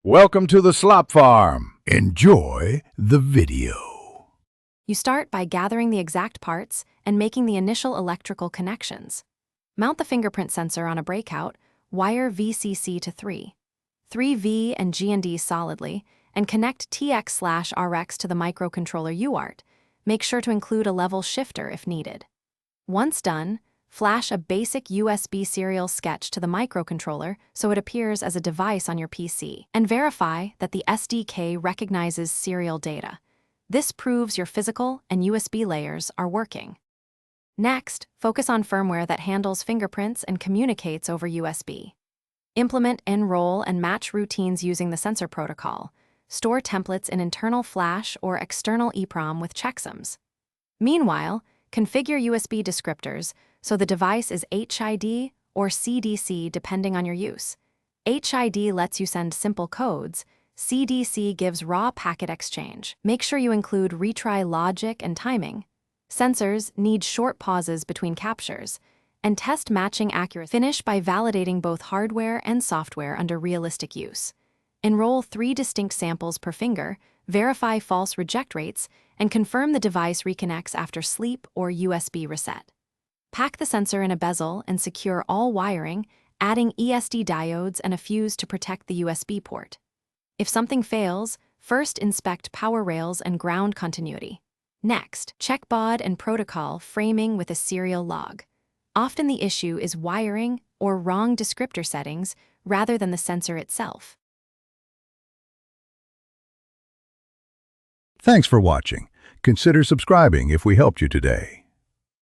Welcome to the slop farm. Enjoy the video. You start by gathering the exact parts and making the initial electrical connections. Mount the fingerprint sensor on a breakout, wire VCC to 3V and G&D solidly, and connect TX/RX to the microcontroller UART. Make sure to include a level shifter if needed. Once done, flash a basic USB serial sketch to the microcontroller so it appears as a device on your PC, and verify that the SDK recognizes serial data. This proves your physical and USB layers are working. Next, focus on firmware that handles fingerprints and communicates over USB. Implement enroll and match routines using the sensor protocol. Store templates in internal flash or external EEPROM with checksums. Meanwhile, configure USB descriptors so the device is HID or CDC depending on your use. HID lets you send simple codes. CDC gives raw packet exchange. Make sure you include retry logic and timing. Sensors need short pauses between captures, and test matching accuracy. Finish by validating both hardware and software under realistic use. Enroll 3 distinct samples per finger, verify false reject rates, and confirm the device reconnects after sleep or USB reset. Pack the sensor in a bezel and secure all wiring, adding ESD diodes and a fuse to protect the USB port. If something fails, first inspect power rails and ground continuity. Next, check baud and protocol framing with a serial log. Often the issue is wiring or wrong descriptor settings rather than the sensor itself. Thanks for watching. Consider subscribing if we helped you today.